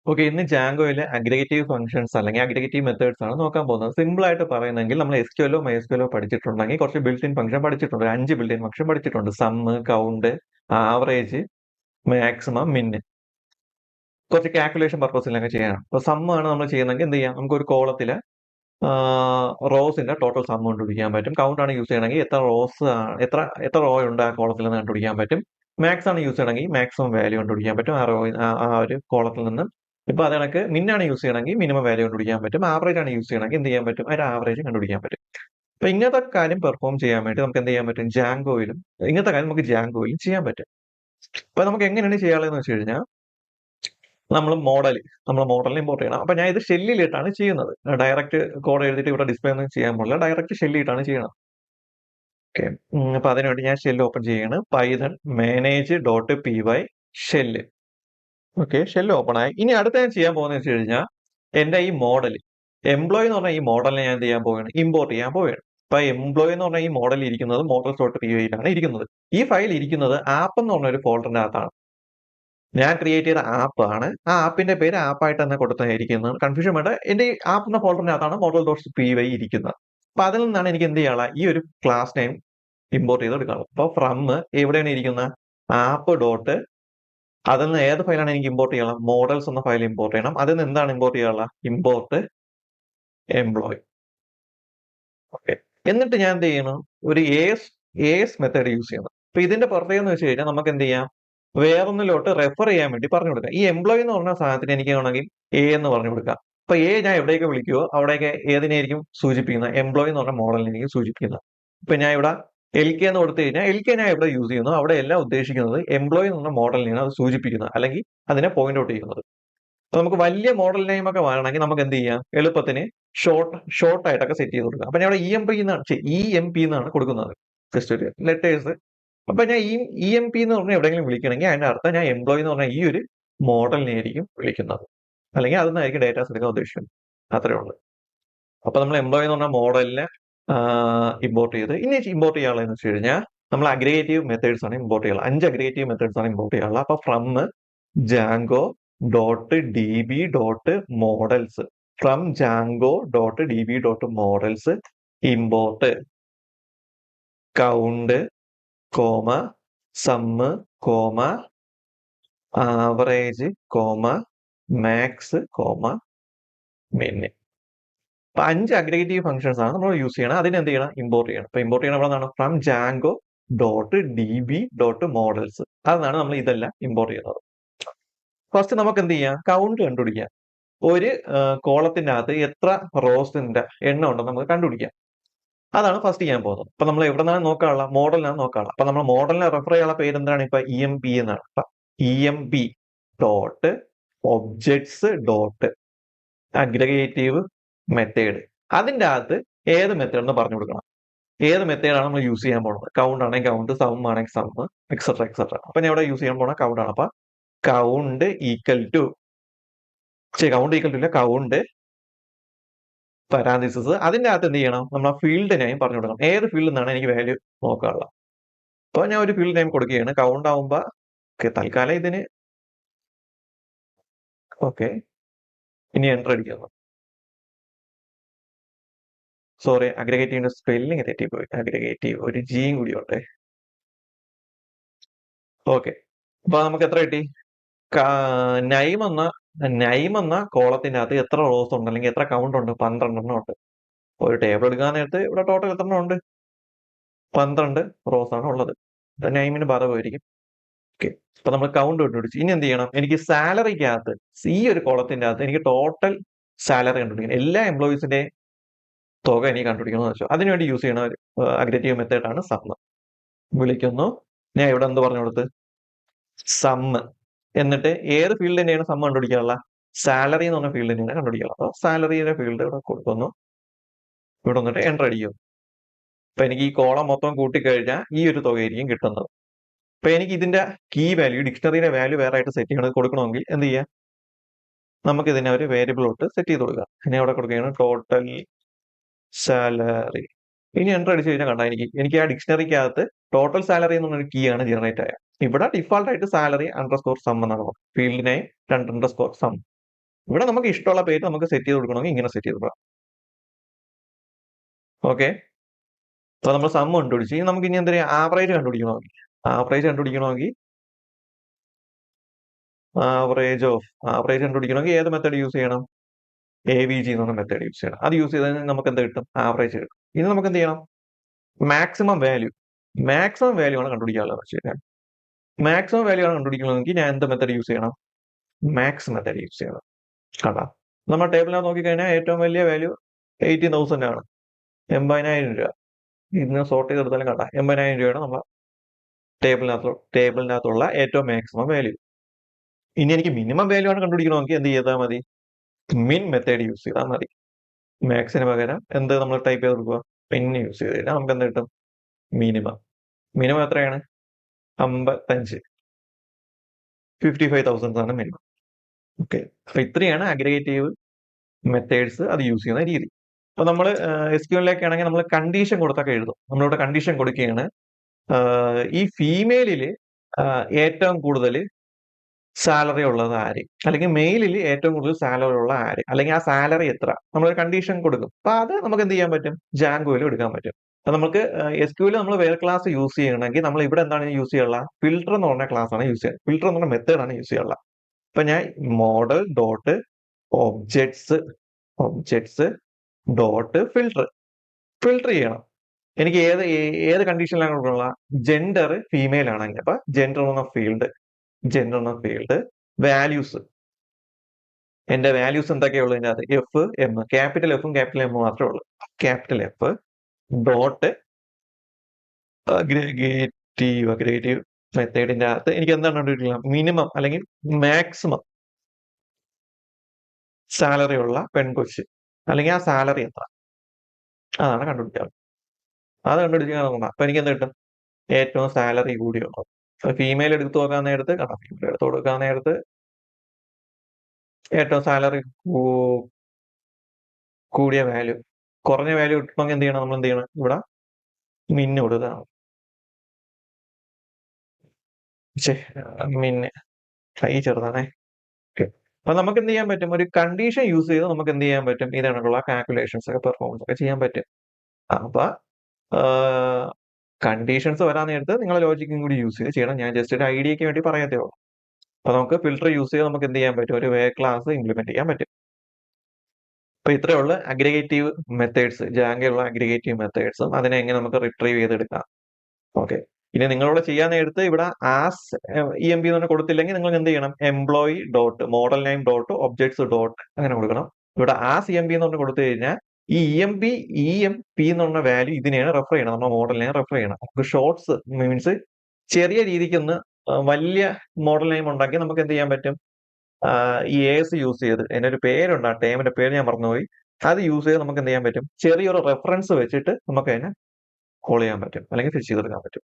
Okay, ഇന്ന് ജാങ്കോയിലെ aggregative functions അല്ലെങ്കിൽ aggregative methods ആണ് നോക്കാൻ പോകുന്നത്. സിമ്പിൾ ആയിട്ട് പറയുന്നെങ്കിൽ നമ്മൾ SQL ഓ MySQL ഓ പഠിച്ചിട്ടുണ്ടെങ്കിൽ കുറച്ച് ബിൽറ്റ് ഇൻ ഫംഗ്ഷൻ പഠിച്ചിട്ടുണ്ട്. 5 ബിൽറ്റ് ഇൻ ഫംഗ്ഷൻ പഠിച്ചിട്ടുണ്ട്. സമ്മ്, കൗണ്ട്, ആവറേജ്, മാക്സിമം, മിൻ. കുറച്ച് കാൽക്കുലേഷൻ പർപ്പസിലൊക്കെ ചെയ്യാനാണ്. അപ്പൊ സമ്മ് ആണ് നമ്മൾ ചെയ്യുന്നതെങ്കിൽ എന്ത് ചെയ്യാം, നമുക്ക് ഒരു കോളത്തില് റോസിന്റെ ടോട്ടൽ സം കണ്ടുപിടിക്കാൻ പറ്റും. കൗണ്ട് ആണ് യൂസ് ചെയ്യണമെങ്കിൽ എത്ര റോസ് എത്ര എത്ര റോ ഉണ്ട് ആ കോളത്തിൽ നിന്ന് കണ്ടുപിടിക്കാൻ പറ്റും. മാക്സ് ആണ് യൂസ് ചെയ്യണമെങ്കിൽ മാക്സിമം വാല്യൂ കണ്ടുപിടിക്കാൻ പറ്റും ആ റോ ആ ഒരു കോളത്തിൽ നിന്ന്. ഇപ്പൊ അത് കണക്ക് മിന്നാണ് യൂസ് ചെയ്യണമെങ്കിൽ മിനിമം വാല്യൂ കണ്ടുപിടിക്കാൻ പറ്റും. ആവറേജ് ആണ് യൂസ് ചെയ്യണമെങ്കിൽ എന്ത് ചെയ്യാൻ പറ്റും, അതിന്റെ ആവറേജ് കണ്ടുപിടിക്കാൻ പറ്റും. അപ്പൊ ഇങ്ങനത്തെ കാര്യം പെർഫോം ചെയ്യാൻ വേണ്ടി നമുക്ക് എന്ത് ചെയ്യാൻ പറ്റും, ജാങ്കോയിലും ഇങ്ങനത്തെ കാര്യം നമുക്ക് ജാങ്കോയിലും ചെയ്യാൻ പറ്റും. അപ്പൊ നമുക്ക് എങ്ങനെയാണ് ചെയ്യാനുള്ളതെന്ന് വെച്ച് കഴിഞ്ഞാൽ നമ്മൾ മോഡലിനെ ഇമ്പോർട്ട് ചെയ്യണം. അപ്പൊ ഞാൻ ഇത് ഷെല്ലിലിട്ടാണ് ചെയ്യുന്നത്. ഡയറക്റ്റ് കോഡ് എഴുതിയിട്ട് ഇവിടെ ഡിസ്പ്ലേ ഒന്നും ചെയ്യാൻ പോകില്ല, ഡയറക്റ്റ് ഷെല്ലിട്ടാണ് ചെയ്യണം. ഓക്കെ, അപ്പൊ അതിനുവേണ്ടി ഞാൻ ഷെല്ല് ഓപ്പൺ ചെയ്യാണ്. Python manage dot py shell. Okay, shell open ആയി. ഇനി അടുത്ത ഞാൻ ചെയ്യാൻ പോകുന്നത് വെച്ച് കഴിഞ്ഞാൽ എന്റെ ഈ മോഡൽ എംപ്ലോയി എന്ന് പറഞ്ഞ ഈ മോഡലിനെ ഞാൻ എന്ത് ചെയ്യാൻ പോവുകയാണ്, ഇമ്പോർട്ട് ചെയ്യാൻ പോവുകയാണ്. അപ്പൊ എംപ്ലോയി എന്ന് പറഞ്ഞ ഈ മോഡൽ ഇരിക്കുന്നത് മോഡൽസ് ഡോട്ട് py യിലാണ് ഇരിക്കുന്നത്. ഈ ഫയൽ ഇരിക്കുന്നത് ആപ്പ് എന്ന് പറഞ്ഞ ഒരു ഫോൾഡറിന്റെ അകത്താണ്. ഞാൻ ക്രിയേറ്റ് ചെയ്ത ആപ്പ് ആണ്. ആ ആപ്പിന്റെ പേര് ആപ്പായിട്ട് തന്നെ കൊടുത്തായിരിക്കുന്നത്. കൺഫ്യൂഷൻ വേണ്ട. എന്റെ ഈ ആപ്പ് എന്ന ഫോൾഡറിനകത്താണ് മോഡൽ ഡോട്ട് py ഇരിക്കുന്നത്. അപ്പൊ അതിൽ നിന്നാണ് എനിക്ക് എന്ത് ചെയ്യാനുള്ള ഈ ഒരു ക്ലാസ് നെയിം ഇമ്പോർട്ട് ചെയ്ത് എടുക്കണം. അപ്പൊ ഫ്രം എവിടെയാണ് ഇരിക്കുന്നത്, ആപ്പ് ഡോട്ട്, അതിൽ നിന്ന് ഏത് ഫയലാണ് എനിക്ക് ഇമ്പോർട്ട് ചെയ്യണം, മോഡൽസ് എന്ന ഫയൽ ഇമ്പോർട്ട് ചെയ്യണം. അതിൽ നിന്ന് എന്താണ് ഇമ്പോർട്ട് ചെയ്യാനുള്ള, ഇമ്പോർട്ട് എംപ്ലോയി. ഓക്കെ, എന്നിട്ട് ഞാൻ എന്ത് ചെയ്യണം, ഒരു AS മെത്തേഡ് യൂസ് ചെയ്യണം. അപ്പൊ ഇതിന്റെ പ്രത്യേകത എന്ന് വെച്ച് കഴിഞ്ഞാൽ നമുക്ക് എന്ത് ചെയ്യാം, വേറൊന്നിലോട്ട് റെഫർ ചെയ്യാൻ വേണ്ടി പറഞ്ഞു കൊടുക്കാം. ഈ എംപ്ലോയി എന്ന് പറഞ്ഞ സാധനത്തിന് എനിക്ക് വേണമെങ്കിൽ എന്ന് പറഞ്ഞു കൊടുക്കാം. അപ്പൊ ഞാൻ എവിടെയൊക്കെ വിളിക്കുവോ അവിടെയൊക്കെ ഏതിനെയായിരിക്കും സൂചിപ്പിക്കുന്നത്, എംപ്ലോയി എന്ന് പറഞ്ഞ മോഡലിനെയായിരിക്കും സൂചിപ്പിക്കുന്നത്. ഇപ്പൊ ഞാൻ ഇവിടെ LK എന്ന് കൊടുത്തു കഴിഞ്ഞാൽ LK ഞാൻ എവിടെ യൂസ് ചെയ്യുന്നു അവിടെ എല്ലാം ഉദ്ദേശിക്കുന്നത് എംപ്ലോയി എന്ന് പറഞ്ഞ മോഡലിനെയാണ് അത് സൂചിപ്പിക്കുന്നത്, അല്ലെങ്കിൽ അതിനെ പോയിന്റ് ഔട്ട് ചെയ്യുന്നത്. അപ്പൊ നമുക്ക് വലിയ മോഡൽ നെയിം ഒക്കെ വേണമെങ്കിൽ നമുക്ക് എന്ത് ചെയ്യാം, എളുപ്പത്തിന് ഷോർട്ട് ആയിട്ടൊക്കെ സെറ്റ് ചെയ്ത് കൊടുക്കാം. അപ്പൊ ഞാൻ ഇവിടെ EMP എന്നാണ് കൊടുക്കുന്നത്, ജസ്റ്റ് ഒരു ലെറ്റേഴ്സ്. അപ്പൊ ഞാൻ EMP എന്ന് പറഞ്ഞാൽ എവിടെയെങ്കിലും വിളിക്കണമെങ്കിൽ അതിന്റെ അർത്ഥം ഞാൻ എംപ്ലോയി എന്ന് പറഞ്ഞാൽ ഈ ഒരു മോഡലിനെ ആയിരിക്കും വിളിക്കുന്നത്, അല്ലെങ്കിൽ അതിനായിരിക്കും ഡേറ്റാസ് എടുക്കാൻ ഉദ്ദേശിക്കുന്നത്. അത്രേ ഉള്ളൂ. അപ്പൊ നമ്മൾ എംപ്ലോയി എന്ന് പറഞ്ഞ മോഡലിനെ ഇമ്പോർട്ട് ചെയ്ത്, ഇനി ഇമ്പോർട്ട് ചെയ്യാനുള്ളതെന്ന് വെച്ച് കഴിഞ്ഞാൽ നമ്മൾ അഗ്രിഗേറ്റീവ് മെത്തേഡ്സ് ആണ് ഇമ്പോർട്ട് ചെയ്യാനുള്ളത്. 5 അഗ്രിഗേറ്റീവ് മെത്തേഡ്സ് ആണ് ഇമ്പോർട്ട് ചെയ്യാനുള്ളത്. അപ്പൊ from Django dot DB dot models, from Django dot DB dot models import count comma sum comma average comma max comma min. അപ്പൊ 5 അഗ്രിഗേറ്റീവ് ഫംഗ്ഷൻസ് ആണ് നമ്മൾ യൂസ് ചെയ്യണം. അതിന് എന്ത് ചെയ്യണം, ഇമ്പോർട്ട് ചെയ്യണം. അപ്പൊ ഇമ്പോർട്ട് ചെയ്യണം എവിടെ നിന്നാണ്, from Django dot DB dot models. അതാണ് നമ്മൾ ഇതെല്ലാം ഇമ്പോർട്ട് ചെയ്യുന്നത്. ഫസ്റ്റ് നമുക്ക് എന്ത് ചെയ്യാം, കൗണ്ട് കണ്ടുപിടിക്കാം. ഒരു കോളത്തിന്റെ അകത്ത് എത്ര റോസിന്റെ എണ്ണം ഉണ്ടെന്ന് നമുക്ക് കണ്ടുപിടിക്കാം. അതാണ് ഫസ്റ്റ് ചെയ്യാൻ പോകുന്നത്. അപ്പൊ നമ്മൾ എവിടെ നിന്നാണ് നോക്കാനുള്ള, മോഡലിനാണ് നോക്കാനുള്ള. അപ്പൊ നമ്മൾ മോഡലിനെ റെഫർ ചെയ്യാനുള്ള പേര് എന്താണ്, ഇപ്പൊ EMP എന്നാണ്. അപ്പൊ EMP dot objects dot aggregative method. അതിന്റെ അകത്ത് ഏത് മെത്തേഡ് എന്ന് പറഞ്ഞു കൊടുക്കണം. ഏത് മെത്തേഡാണ് നമ്മൾ യൂസ് ചെയ്യാൻ പോകുന്നത്, കൗണ്ട് ആണെങ്കിൽ കൗണ്ട്, സം ആണെങ്കിൽ സം, എക്സെട്ര എക്സെട്ര. അപ്പൊ ഞാൻ ഇവിടെ യൂസ് ചെയ്യാൻ പോകുന്ന കൗണ്ട് ആണ്. അപ്പൊ കൗണ്ട് ഈക്വൽ ടു ഇല്ല, കൗണ്ട് പരാൻതീസിസ്. അതിന്റെ അകത്ത് എന്ത് ചെയ്യണം, നമ്മൾ ആ ഫീൽഡ് നെയിം പറഞ്ഞു കൊടുക്കണം. ഏത് ഫീൽഡിൽ നിന്നാണ് എനിക്ക് വാല്യൂ നോക്കാനുള്ളത്. അപ്പൊ ഞാൻ ഒരു ഫീൽഡ് നെയിം കൊടുക്കുകയാണ്. കൗണ്ട് ആവുമ്പോ തൽക്കാലം ഇതിന് ഓക്കെ. ഇനി എൻ്റർ അടിക്കുന്നു. സോറി, അഗ്രിഗേറ്റീവിന്റെ സ്പെല്ലിംഗ് തെറ്റിപ്പോയി. അഗ്രിഗേറ്റീവ് ഒരു ജിയും കൂടി ഉണ്ട്. ഓക്കെ, അപ്പൊ നമുക്ക് എത്ര കിട്ടി, നൈം എന്ന കോളത്തിന്റെ അകത്ത് എത്ര റോസ് ഉണ്ട്, അല്ലെങ്കിൽ എത്ര കൗണ്ട് ഉണ്ട്, 12 എണ്ണം ഉണ്ട്. ഒരു ടേബിൾ എടുക്കാൻ നേരത്ത് ഇവിടെ ടോട്ടൽ എത്ര എണ്ണം ഉണ്ട്, 12 റോസ് ആണ് ഉള്ളത്. നൈമിന് ബാധകമായിരിക്കും. ഓക്കെ, അപ്പൊ നമ്മൾ കൗണ്ട് കണ്ടുപിടിച്ചു. ഇനി എന്ത് ചെയ്യണം, എനിക്ക് സാലറിക്കകത്ത് ഈ ഒരു കോളത്തിന്റെ അകത്ത് എനിക്ക് ടോട്ടൽ സാലറി കണ്ടുപിടിക്കണം. എല്ലാ എംപ്ലോയീസിന്റെ തുക എനിക്ക് കണ്ടുപിടിക്കണമെന്ന് വെച്ചാൽ അതിനുവേണ്ടി യൂസ് ചെയ്യുന്ന ഒരു അഗ്രിഗേറ്റീവ് മെത്തേഡ് ആണ് സമ്മ്. വിളിക്കുന്നു, ഞാൻ ഇവിടെ എന്ത് പറഞ്ഞു കൊടുത്ത്, സമ്മ്. എന്നിട്ട് ഏത് ഫീൽഡ് തന്നെയാണ് സമ്മ് കണ്ടുപിടിക്കാനുള്ള, സാലറി എന്ന് പറഞ്ഞ ഫീൽഡ് തന്നെയാണ് കണ്ടുപിടിക്കുക. അപ്പൊ സാലറിയുടെ ഫീൽഡ് ഇവിടെ കൊടുക്കുന്നു. ഇവിടെ വന്നിട്ട് എൻ്റർ അടിക്കും. അപ്പൊ എനിക്ക് ഈ കോളം മൊത്തം കൂട്ടിക്കഴിഞ്ഞാൽ ഈ ഒരു തുകയായിരിക്കും കിട്ടുന്നത്. അപ്പൊ എനിക്ക് ഇതിന്റെ കീ വാല്യൂ, ഡിക്ഷണറിയുടെ വാല്യൂ വേറെ ആയിട്ട് സെറ്റ് ചെയ്യണം, കൊടുക്കണമെങ്കിൽ എന്ത് ചെയ്യാം, നമുക്ക് ഇതിനെ ഒരു വേരിയബിൾ തൊട്ട് സെറ്റ് ചെയ്ത് കൊടുക്കാം. ഇനി അവിടെ കൊടുക്കുകയാണ് ടോട്ടൽ സാലറി. ഇനി എൻ്റർ അടിച്ചു കഴിഞ്ഞാൽ കണ്ടാ എനിക്ക് ആ ഡിക്ഷണറിക്കകത്ത് ടോട്ടൽ സാലറി എന്ന് പറഞ്ഞൊരു കീ ആണ് ജനറേറ്റ് ആയത്. ഇവിടെ ഡിഫോൾട്ട് ആയിട്ട് സാലറി _സം എന്നാണ് ഫീൽഡ് നെയിം _സം. ഇവിടെ നമുക്ക് ഇഷ്ടമുള്ള പേര് നമുക്ക് സെറ്റ് ചെയ്ത് കൊടുക്കണമെങ്കിൽ ഇങ്ങനെ സെറ്റ് ചെയ്ത് കൊടുക്കാം. ഓക്കെ, അപ്പൊ നമ്മൾ സം കണ്ടുപിടിച്ച് ഇനി നമുക്ക് ഇനി എന്താ ആവറേജ് കണ്ടുപിടിക്കണമെങ്കിൽ ആവറേജ് കണ്ടുപിടിക്കണമെങ്കിൽ ഏത് മെത്തേഡ് യൂസ് ചെയ്യണം? AVG എന്ന് പറഞ്ഞ മെത്തേഡ് യൂസ് ചെയ്യണം. അത് യൂസ് ചെയ്താൽ നമുക്ക് എന്ത് കിട്ടും? ആവറേജ് കിട്ടും. ഇനി നമുക്ക് എന്ത് ചെയ്യണം? മാക്സിമം വാല്യൂ ആണ് കണ്ടുപിടിക്കാനുള്ളത്. ശരി, മാക്സിമം വാല്യൂ ആണ് കണ്ടുപിടിക്കണമെങ്കിൽ ഞാൻ എന്ത് മെത്തേഡ് യൂസ് ചെയ്യണം? മാക്സ് മെത്തേഡ് യൂസ് ചെയ്യണം. കണ്ടാ, നമ്മൾ ടേബിളിനകത്ത് നോക്കിക്കഴിഞ്ഞാൽ ഏറ്റവും വലിയ വാല്യൂ 80,000 ആണ്, 80,000 രൂപ. ഇന്ന് സോർട്ട് ചെയ്തെടുത്താലും കണ്ട 80,000 രൂപയാണ് നമ്മളെ ടേബിളിനകത്തുള്ള ഏറ്റവും മാക്സിമം വാല്യൂ. ഇനി എനിക്ക് മിനിമം വാല്യൂ ആണ് കണ്ടുപിടിക്കണമെങ്കിൽ എന്ത് ചെയ്താൽ മതി? മിൻ മെത്തേഡ് യൂസ് ചെയ്താൽ മതി. മാക്സിന് പകരം എന്ത് നമ്മൾ ടൈപ്പ് ചെയ്ത് കൊടുക്കുക? മിൻ യൂസ് ചെയ്ത് കഴിഞ്ഞാൽ നമുക്ക് എന്ത് കിട്ടും? മിനിമം എത്രയാണ്? 55, 55,000 ആണ് മിനിമം. ഓക്കെ, അപ്പൊ ഇത്രയാണ് അഗ്രിഗേറ്റീവ് മെത്തേഡ്സ് അത് യൂസ് ചെയ്യുന്ന രീതി. അപ്പൊ നമ്മൾ SQL-ലേക്ക് ആണെങ്കിൽ നമ്മൾ കണ്ടീഷൻ കൊടുത്തൊക്കെ എഴുതും. നമ്മളിവിടെ കണ്ടീഷൻ കൊടുക്കുകയാണ്, ഈ ഫീമെയിലിൽ ഏറ്റവും കൂടുതൽ സാലറി ഉള്ളത് ആര്, അല്ലെങ്കിൽ മെയിലിൽ ഏറ്റവും കൂടുതൽ സാലറി ഉള്ള ആര്, അല്ലെങ്കിൽ ആ സാലറി എത്ര, നമ്മളൊരു കണ്ടീഷൻ കൊടുക്കും. അപ്പൊ അത് നമുക്ക് എന്ത് ചെയ്യാൻ പറ്റും? ജാങ്കോയിലും എടുക്കാൻ പറ്റും. അപ്പൊ നമുക്ക് SQL നമ്മൾ വേറെ ക്ലാസ് യൂസ് ചെയ്യണമെങ്കിൽ നമ്മൾ ഇവിടെ എന്താണ് യൂസ് ചെയ്യാനുള്ള? ഫിൽട്ടർ എന്ന് പറഞ്ഞ ക്ലാസ് ആണ് യൂസ് ചെയ്യുക. ഫിൽട്ടർ എന്ന് പറഞ്ഞ മെത്തേഡ് ആണ് യൂസ് ചെയ്യാനുള്ള. അപ്പൊ ഞാൻ model dot objects dot filter ചെയ്യണം. എനിക്ക് ഏത് കണ്ടീഷനിലാണ് കൊടുക്കാനുള്ള? ജെൻഡർ ഫീമെയിൽ ആണെങ്കിൽ അപ്പൊ ജെൻഡർ എന്ന ഫീൽഡ് വാല്യൂസ്, എന്റെ വാല്യൂസ് എന്തൊക്കെയുള്ളൂ ഇതിനകത്ത്? എഫ് എം, ക്യാപിറ്റൽ എഫും ക്യാപിറ്റൽ എം മാത്രമേ ഉള്ളൂ. ക്യാപിറ്റൽ എഫ് ഡോട്ട് അഗ്രിഗേറ്റീവ് മെത്തേഡിന്റെ അകത്ത് എനിക്ക് എന്താണ് കണ്ടുപിടിക്കണം? മിനിമം അല്ലെങ്കിൽ മാക്സിമം സാലറി ഉള്ള പെൺകൊച്ച്, അല്ലെങ്കിൽ ആ സാലറി എത്ര, അതാണ് കണ്ടുപിടിക്കാറ്. അത് കണ്ടുപിടിച്ചാൽ അപ്പൊ എനിക്ക് എന്ത് കിട്ടും? ഏറ്റവും സാലറി കൂടിയുള്ളത്. ഫീമെയിൽ എടുത്ത് നോക്കാൻ നേരത്ത് ഫീമെയിൽ എടുത്ത് കൊടുക്കാൻ നേരത്ത് ഏറ്റവും സാലറി കൂടിയ വാല്യൂ, കുറഞ്ഞ വാല്യൂ കിട്ടണമെങ്കിൽ എന്ത് ചെയ്യണം? നമ്മൾ എന്ത് ചെയ്യണം? ഇവിടെ മിന്ന് കൊടുക്കണം. മിന്ന് കൈ ചെറുതാണേ. അപ്പൊ നമുക്ക് എന്ത് ചെയ്യാൻ പറ്റും? ഒരു കണ്ടീഷൻ യൂസ് ചെയ്ത് നമുക്ക് എന്ത് ചെയ്യാൻ പറ്റും? ഇതേക്കുള്ള കാൽക്കുലേഷൻസ് ഒക്കെ പെർഫോമൻസ് ഒക്കെ ചെയ്യാൻ പറ്റും. അപ്പൊ കണ്ടീഷൻസ് വരാൻ നേരത്ത് നിങ്ങൾ ലോജിക്കും കൂടി യൂസ് ചെയ്ത് ചെയ്യണം. ഞാൻ ജസ്റ്റ് ഒരു ഐഡിയക്ക് വേണ്ടി പറയത്തേ ഉള്ളൂ. അപ്പൊ നമുക്ക് ഫിൽട്ടർ യൂസ് ചെയ്ത് നമുക്ക് എന്ത് ചെയ്യാൻ പറ്റും? ഒരു വേ ക്ലാസ് ഇംപ്ലിമെന്റ് ചെയ്യാൻ പറ്റും. അപ്പൊ ഇത്രയുള്ള അഗ്രിഗേറ്റീവ് മെത്തേഡ്സ്, ജാങ്കയുള്ള അഗ്രിഗേറ്റീവ് മെത്തേഡ്സും അതിനെ എങ്ങനെ നമുക്ക് റിട്രീവ് ചെയ്തെടുക്കാം. ഓക്കെ, ഇനി നിങ്ങളിവിടെ ചെയ്യാൻ നേരത്ത് ഇവിടെ ആസ് EMP എന്ന് പറഞ്ഞാൽ കൊടുത്തില്ലെങ്കിൽ നിങ്ങൾ എന്ത് ചെയ്യണം? Employee dot model name dot objects dot അങ്ങനെ കൊടുക്കണം. ഇവിടെ ആസ് EMP എന്ന് പറഞ്ഞ് കൊടുത്തു കഴിഞ്ഞാൽ ഈ EMP എന്ന് പറഞ്ഞ വാല്യൂ ഇതിനെയാണ് റെഫർ ചെയ്യണം, നമ്മുടെ മോഡലിനെ റെഫർ ചെയ്യണം. നമുക്ക് ഷോർട്സ് മീൻസ് ചെറിയ രീതിക്ക് ഒന്ന് വലിയ മോഡൽ നെയിം ഉണ്ടാക്കി നമുക്ക് എന്ത് ചെയ്യാൻ പറ്റും? ഈ AS യൂസ് ചെയ്ത്, അതിനൊരു പേരുണ്ട്, ആ ടേമിന്റെ പേര് ഞാൻ മറന്നുപോയി. അത് യൂസ് ചെയ്ത് നമുക്ക് എന്ത് ചെയ്യാൻ പറ്റും? ചെറിയൊരു റെഫറൻസ് വെച്ചിട്ട് നമുക്ക് അതിനെ കോൾ ചെയ്യാൻ പറ്റും, അല്ലെങ്കിൽ ഫിച്ച് ചെയ്തെടുക്കാൻ പറ്റും.